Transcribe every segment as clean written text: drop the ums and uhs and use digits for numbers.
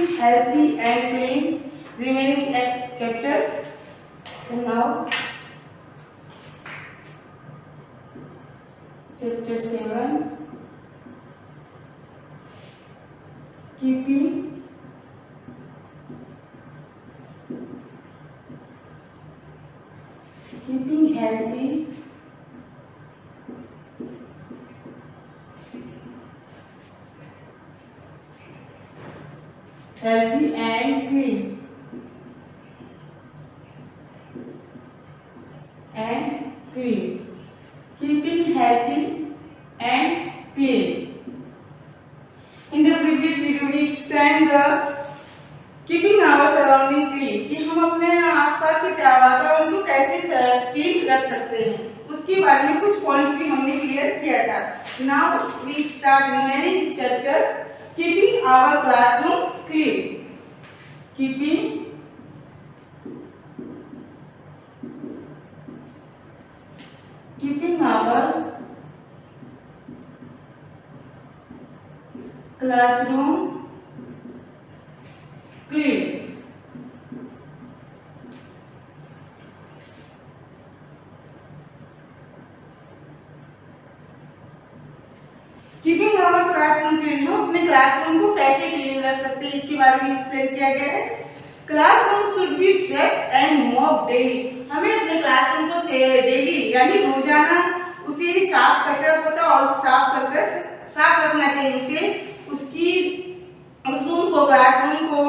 keeping healthy and clean, remaining at chapter. So now, chapter 7, keeping healthy and clean. Keeping healthy and clean. In the previous video we explained the keeping our surrounding clean, कि हम अपने आसपास के वातावरण को कैसे clean रख सकते हैं, उसके बारे में कुछ पॉइंट्स भी हमने क्लियर किया था. Now we start remaining chapter keeping our classroom clean. Keeping our classroom clean. Keeping our classroom clean, हम अपने क्लासरूम को कैसे क्लीन रख सकते हैं इसके बारे में एक्सप्लेन किया गया है. Classroom should be swept and mop daily. हमें अपने क्लासरूम को डेली यानी रोजाना उसे साफ कचरा होता और साफ रखना चाहिए. उस रूम को क्लासरूम को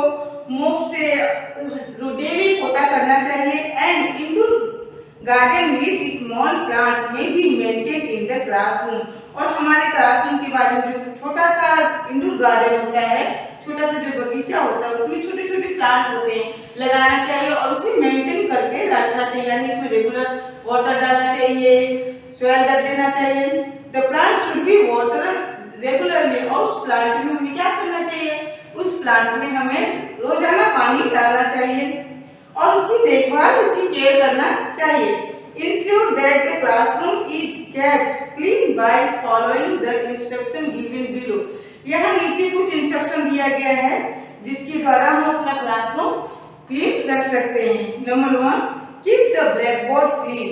मॉप से डेली पोता करना चाहिए. And indoor garden with small plants may be maintain in the classroom. और हमारे क्लासरूम के बाजू जो छोटा सा इंडोर गार्डन होता है, छोटा सा जो बगीचा होता है, उसमें छोटे छोटे प्लांट होते हैं, लगाना चाहिए और उसे मेंटेन करके रखना चाहिए. यानी इसमें रेगुलर वाटर डालना चाहिए, सॉइल रख देना चाहिए. The plant should be water regularly. और उस प्लांट में हमें क्या करना चाहिए, उस प्लांट में हमें रोजाना पानी डालना चाहिए और उसकी देखभाल, उसकी केयर करना चाहिए. Ensure that the classroom is kept clean by following the instruction given below. यहाँ नीचे कुछ इंस्ट्रक्शन दिया गया है जिसके द्वारा हम अपना क्लासरूम क्लीन रख सकते हैं. Number 1, keep the black board clean.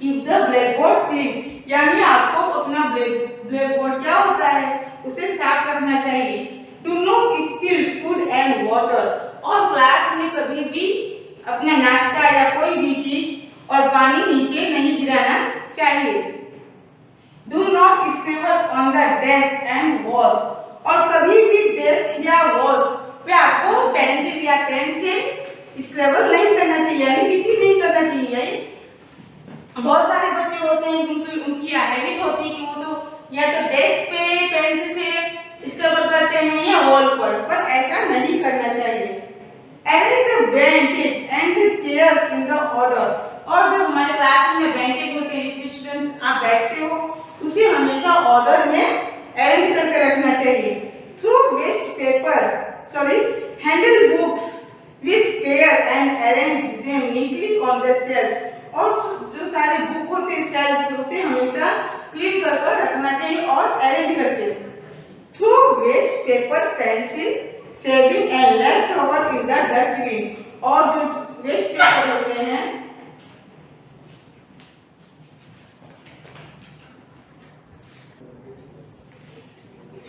Keep the black board clean यानी आपको अपना ब्लैक बोर्ड क्या होता है उसे साफ रखना चाहिए. Do not spill food and water. और क्लास में कभी भी अपना नाश्ता या कोई भी चीज और पानी नीचे नहीं गिराना चाहिए. Do not scribble on the desk and walls. और कभी भी डेस्क या वॉल्स पे आपको पेंसिल या पेन से स्क्रिबल नहीं करना चाहिए, यानी लिखी नहीं करना चाहिए. बहुत सारे बच्चे होते हैं क्योंकि उनकी हैबिट होती है कि वो तो या तो डेस्क पे पेंसिल से स्क्रिबल करते हैं या वॉल पर ऐसा नहीं करना चाहिए. Arrange the benches and the chairs in the order. और जो हमारे क्लास में बेंचेस होते हैं जिसमें स्टूडेंट आप बैठते हो उसे हमेशा ऑर्डर में अरेंज करके रखना चाहिए. Handle books with care and arrange them neatly on the shelf. और जो सारे बुक होते हैं शेल्फ पे उसे हमेशा क्लीन कर रखना चाहिए और अरेंज करके. Throw waste paper pencil shaving and left over in the dustbin. और जो वेस्ट पेपर होते हैं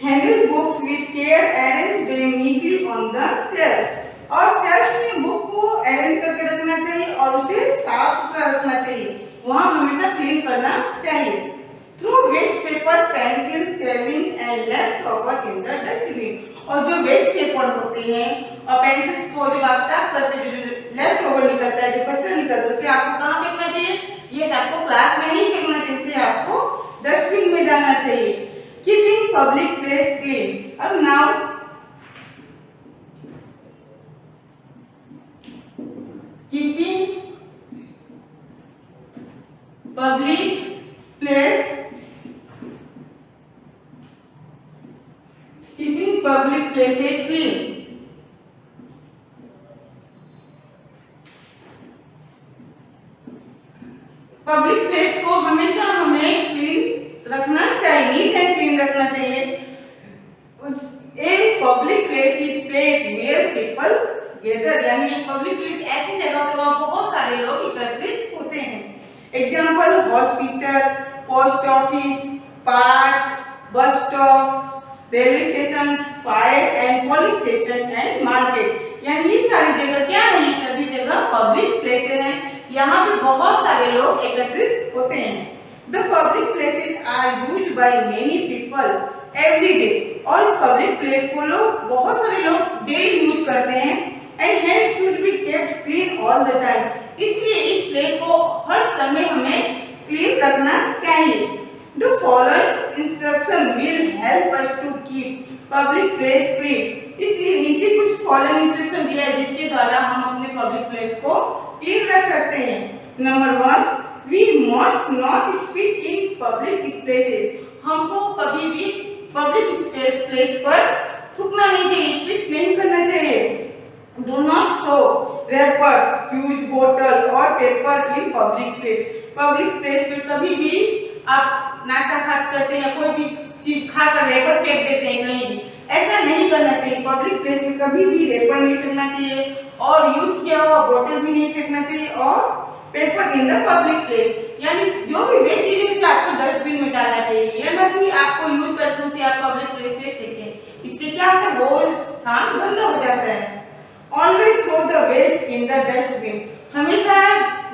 handle books with care arrange them neatly on the shelf. और शेल्फ में बुक को अरेंज करके रखना चाहिए और उसे साफ सुथरा रखना चाहिए, वहां हमेशा क्लीन करना चाहिए. Throw waste paper pencil shaving and left over in the dustbin. और जो वेस्ट पेपर होते हैं और पेंसिल्स को जब आप साफ करते हैं जो लेफ्ट ओवर निकलता है, जो कचरा निकलता है, उसे आपको कहाँ फेंकना चाहिए, ये आपको क्लास में नहीं फेंकना चाहिए, इसे आपको डस्टबिन में डालना चाहिए. Keeping public place clean. अब now keeping public place public places clean. Public place को हमेशा हमें क्लीन रखना चाहिए, नीट एंड क्लीन रखना चाहिए. A public place is place people gather, यानी एक पब्लिक प्लेस ऐसी जगह होती है वहाँ बहुत सारे लोग एकत्रित होते हैं। Example hospital, post office, park, bus stop, railway station, fire and police station and market, यानी ये सारी जगह क्या है, ये सभी जगह पब्लिक प्लेसेस हैं। यहाँ पे बहुत सारे लोग एकत्रित होते हैं। The public places are used by many people every day, और इस पब्लिक प्लेस को लोग बहुत सारे लोग डेली यूज करते हैं। And hence should be kept clean all the time, इसलिए इस प्लेस को हर समय हमें क्लीन रखना चाहिए। The following instruction will help us to keep public place clean, इसलिए नीचे कुछ फॉलोइंग इंस्ट्रक्शन दिया है जिसके द्वारा हम अपने पब्लिक प्लेस को क्लीन रख सकते हैं। Number 1, we must not spit in public places, हमको कभी भी पब्लिक प्लेस पर थूकना नहीं चाहिए, स्पिट नहीं करना चाहिए। Do not throw wrappers, huge bottle और paper in public place, public place पे कभी भी आप नाश्ता खा करते हैं, कोई भी चीज खाकर रैपर फेंक देते हैं कहीं भी, ऐसा नहीं करना चाहिए। पब्लिक प्लेस पे कभी भी रैपर नहीं फेंकना चाहिए और यूज किया हुआ बोतल भी नहीं फेंकना चाहिए और paper in the public place, यानी जो भी वेस्ट चीज है उसे आपको डस्टबिन में डालना चाहिए, ये ना कि आपको यूज करके उसे आप पब्लिक प्लेस पे फेंकें। इससे क्या होता है, वो स्थान गंदा हो जाता है। Always throw the waste in the dustbin, हमेशा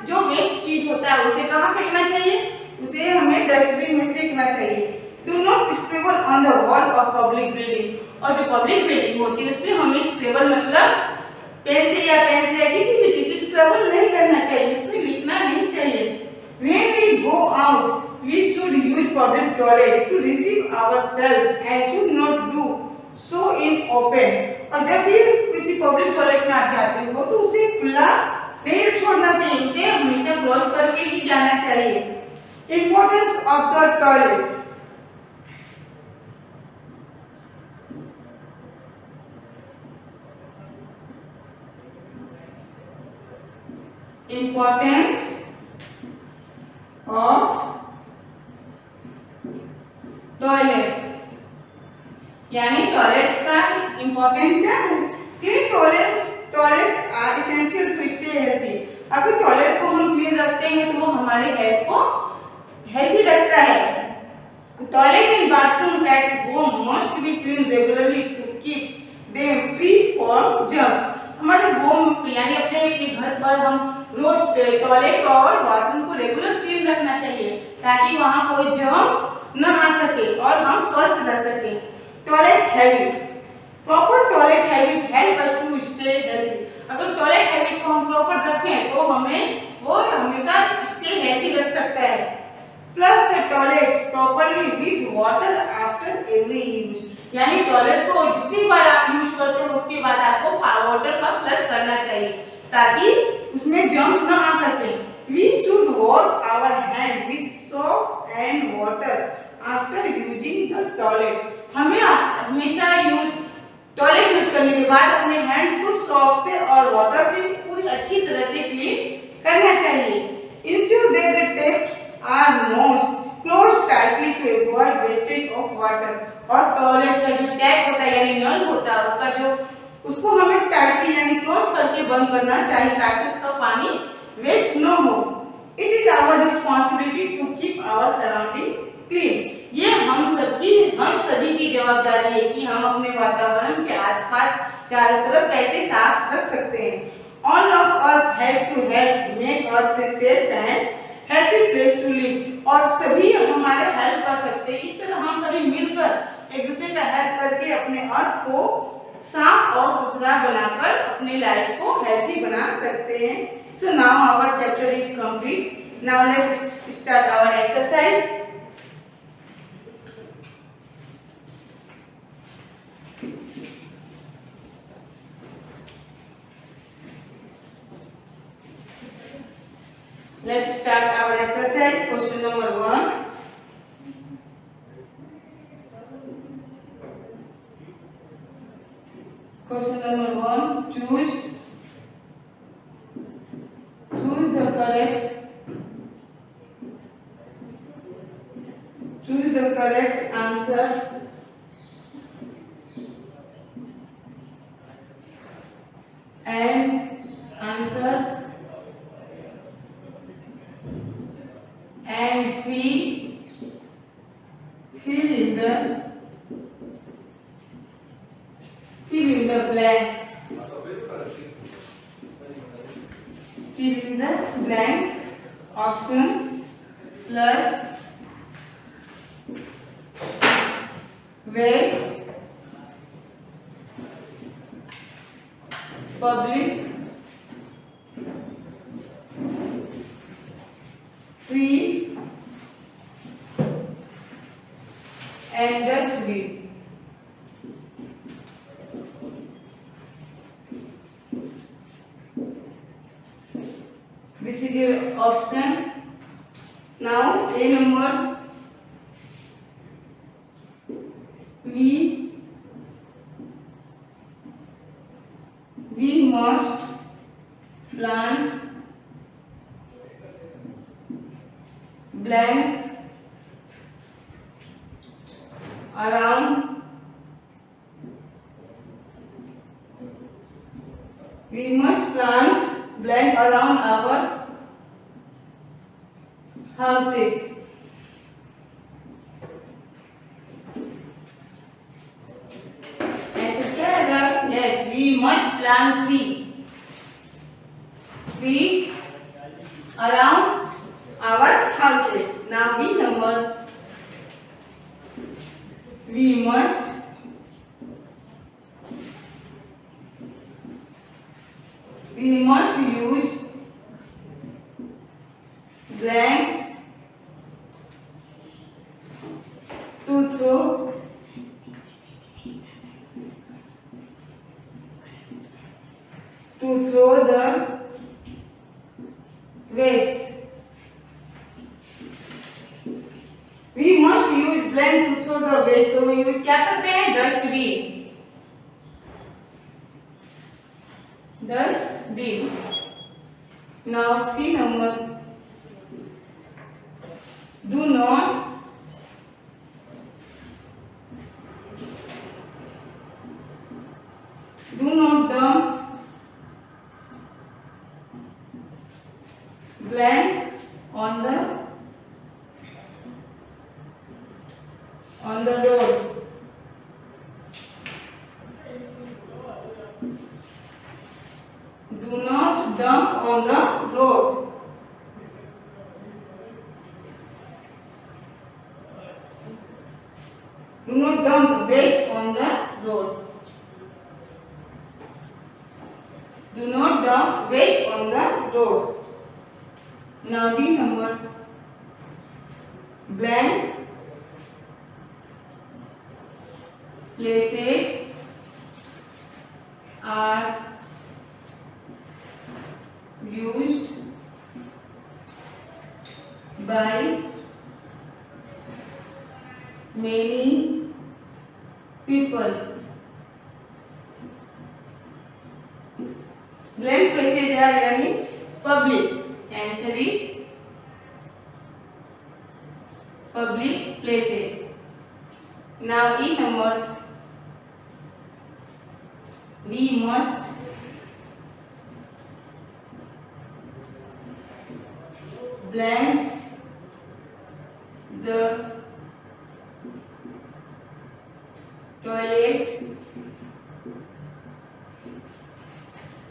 जो वेस्ट चीज होता है उसे कहाँ फेंकना चाहिए, उसे हमें डस्टबिन में फेंकना चाहिए। Do not scribble on the wall of public building, और जो पब्लिक बिल्डिंग होती है उसमें हमें स्क्रिबल मतलब पेन से या किसी भी चीज से स्क्रिबल नहीं करना चाहिए, उसमें लिखना नहीं चाहिए। When we go out, we should use public toilet to receive ourselves and should not do so in open, और जब भी किसी पब्लिक टॉयलेट में आप जाते हो तो उसे खुला नहीं छोड़ना चाहिए, उसे हमेशा क्लोज करके ही जाना चाहिए। Importance of the toilet, importance of toilets, यानी टॉयलेट्स का इम्पोर्टेंट क्या है कि toilets are essential to stay healthy, अगर टॉयलेट को हम क्लीन रखते हैं तो वो हमारे हेल्थ को हेल्थी रखता है। Toilet and bathroom at home must be clean regularly to keep them free from germs, हमारे होम यानी अपने घर पर हम रोज टॉयलेट और बाथरूम को रेगुलर क्लीन रखना चाहिए ताकि वहाँ कोई जर्म्स न आ सके और हम स्वस्थ रह सके। Toilet habit, proper toilet habits help us to stay healthy, अगर टॉयलेट हैबिट को हम प्रॉपर रखें तो हमें वो हमेशा स्टे हेल्थी रख सकता है। Flush the toilet properly with water after every use, यानी टॉयलेट को जितनी बार आप यूज करते हो उसके बाद आपको वाटर का फ्लश करना चाहिए ताकि उसमें जर्म्स न आ सके। We should wash our hand with soap and water after using the toilet, हमें हमेशा टॉयलेट यूज करने के बाद अपने हैंड्स को सोप से और वाटर से पूरी अच्छी तरह से क्लीन करना चाहिए। Ensure that the taps are nosed close tightly to avoid wastage of water, और टॉयलेट का जो टैप होता है यानी नल होता है उसको हमें टाइटली यानी क्लोज करके बंद करना चाहिए ताकि उसका पानी वेस्ट न हो। It is our responsibility to keep our surrounding clean, ये हम सभी की जवाबदारी है कि हम अपने वातावरण के आसपास चारों तरफ कैसे साफ रख सकते हैं। All of us have to help make earth a safe and healthy place to live, और सभी हमारे हेल्प कर सकते हैं, इस तरह हम सभी मिलकर एक दूसरे का हेल्प करके अपने अर्थ को साफ और सुथरा बनाकर अपनी लाइफ को हेल्थी बना सकते हैं। So now our chapter is complete, now let's start our exercise. Let's start our exercise. Question number 1. Question number 1. Choose the correct answer and answers and fill in the blanks. Fill in the blanks. Option plus waste, public, tree and dustbin. This is your option. Now A number, we must plant blank around, we must plant blank around our houses. And together, yes, we must plant trees around our houses. Now B number, we must use blank to throw the waste. We must use blank to throw the waste. तो use क्या करते हैं? Dustbin. Dustbin. Now C number, do not dump blank on the road. Do not dump on the road. Do not dump waste on the road. Do not dump waste on the road. Now D number, blank places are used by many people. Blank places are यानी public. Answer is public places. Now E number, we must blank the toilet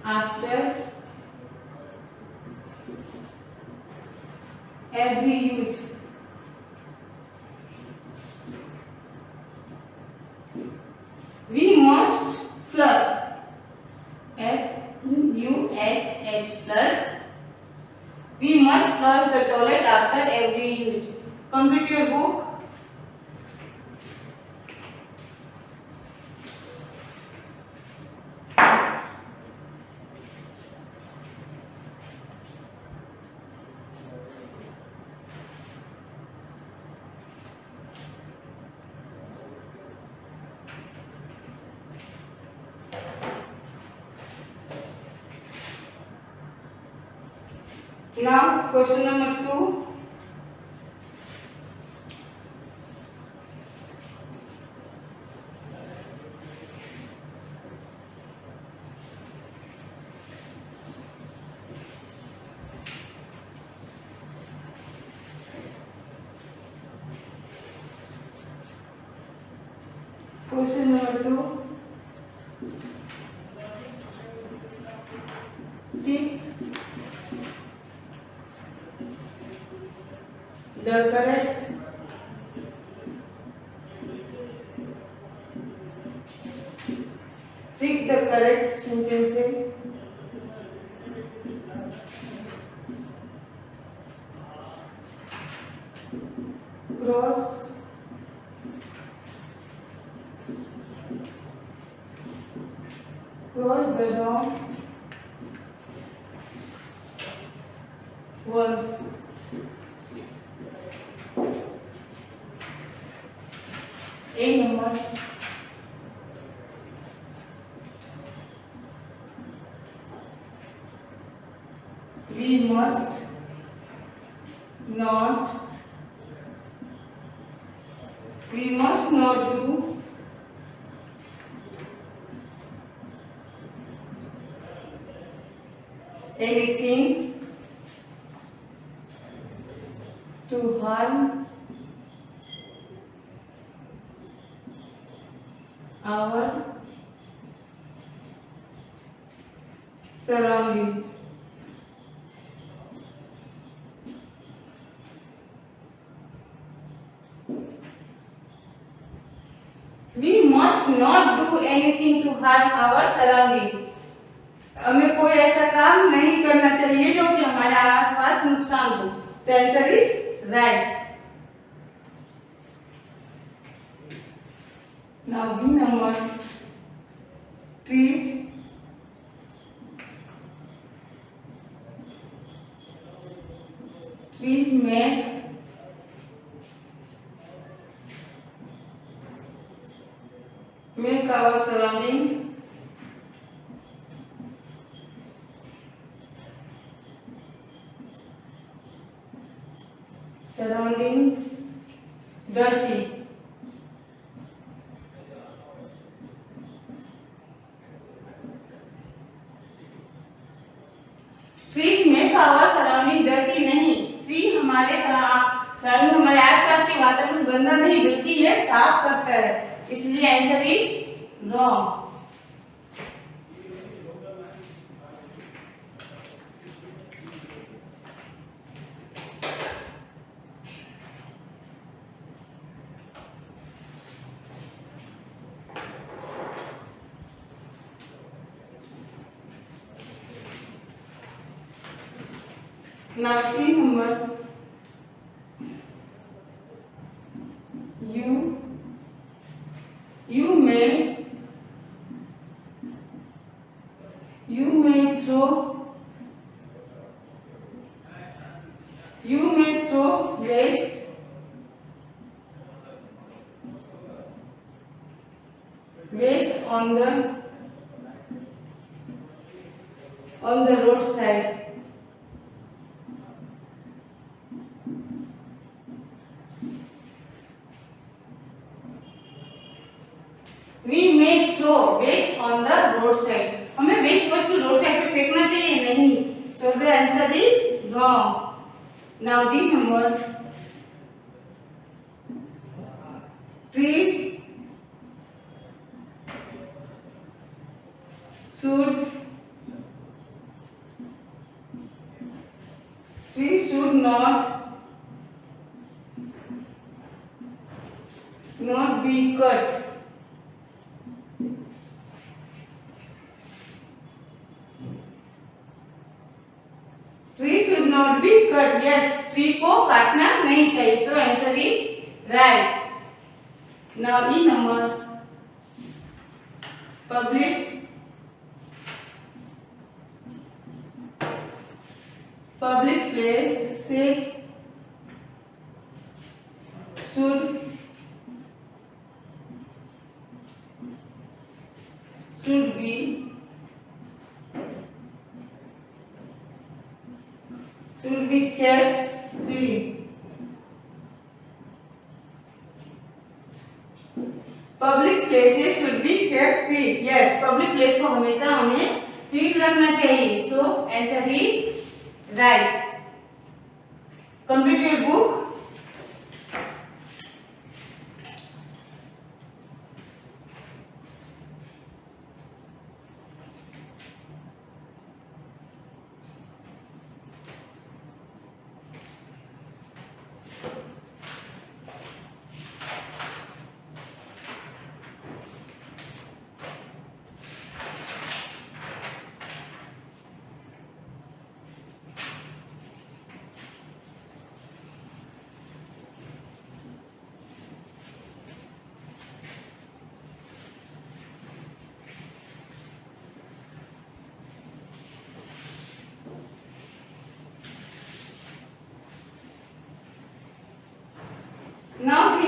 after every use. We must flush, F-U-S-H, flush. We must flush the toilet after every use. Complete your book. Now question number 2. Question number 2, tick the correct sentences cross the wrong ones. A number, we must not do anything to harm our surrounding. We must not do anything to harm our surrounding. हमें कोई ऐसा काम नहीं करना चाहिए जो कि हमारे आसपास नुकसान हो. तो answer is right. Now B number, trees make our surrounding surroundings dirty. Trees make our surrounding dirty नहीं. ट्री हमारे सराउंडिंग हमारे आसपास के वातावरण को गंदा नहीं बल्कि ये साफ करता है. इसलिए answer is wrong. Now see number, you may throw waste on the roadside. We may throw waste on the roadside. हमें वेस्ट वस्तु रोड साइड पे फेंकना चाहिए नहीं. So the answer is wrong. Now D number, trees should not be cut. Tree should not be cut. Yes, tree को काटना नहीं चाहिए. So answer is right. Now E number, public places should be kept clean. Public places should be kept clean. Yes, public place को हमेशा हमें clean रखना चाहिए. So answer is right. Complete your book.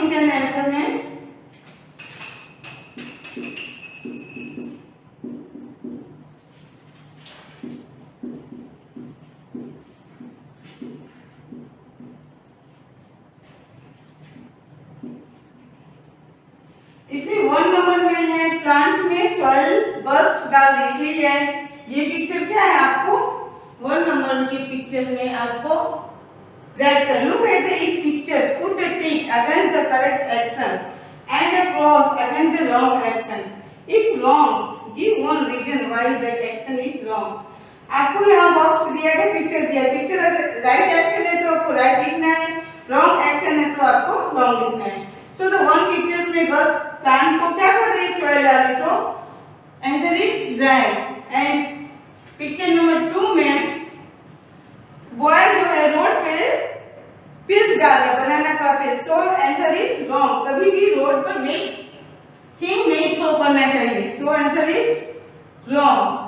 complete and answer में इसमें 1 number में है plant में सॉइल बस्ट डाल दी, इसलिए ये पिक्चर क्या है आपको 1 नंबर की पिक्चर में आपको write look at the each pictures, put a tick against the correct action and a cross against the wrong action. If wrong, give one reason why the action is wrong. आपको यहाँ box दिया गया, picture दिया, picture अगर right action है तो आपको right लिखना है, रॉन्ग एक्शन है तो आपको रॉन्ग लिखना है. सो द वन पिक्चर्स में गर्ल प्लांट को क्या कर रही है, सॉइल डाल रही, so answer is right. And picture number 2 में बॉय जो है रोड पे पीस डाल रहा है, बनाना का पीस, तो आंसर इज रॉन्ग. कभी भी रोड पर वेस्ट थिंग नहीं थ्रो करना चाहिए, so answer is wrong.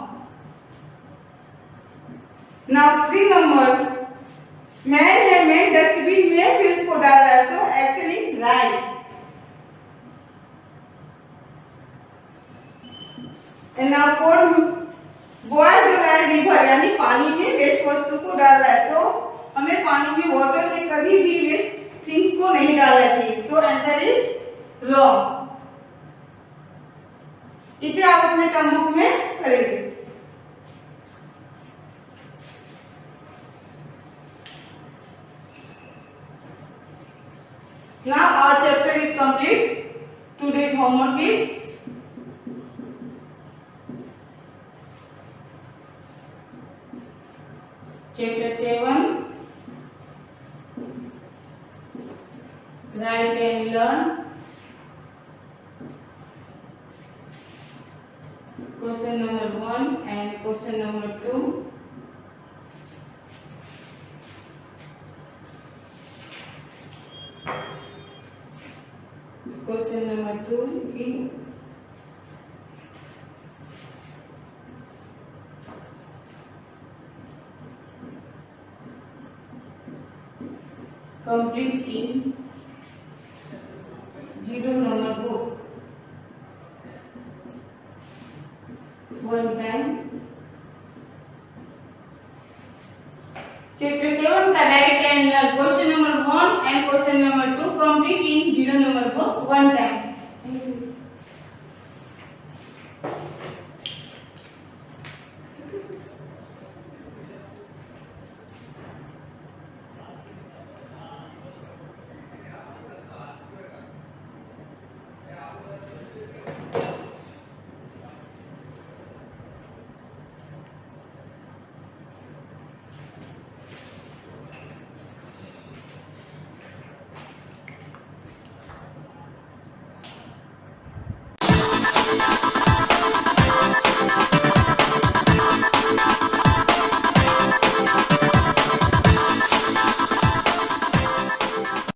Now 3 number man है, मैन डस्टबिन में पीस को डाल रहा है, so action is right. And now 4 boy जो है रिवर यानी पानी में वेस्ट वस्तु को डाल रहा है, सो हमें पानी में वाटर में कभी भी वेस्ट थिंग्स को नहीं डालना चाहिए, सो आंसर इज रॉन्ग. इसे आप अपने टर्म बुक में करेंगे. Now our chapter is complete. Today's homework is Chapter 7, Write and Learn. Question number 1 and question number 2. Question number 2 in complete in 0 number book. One time. Chapter 7 का Write and Learn question number 1 and question number 2 complete in 0 number book one time.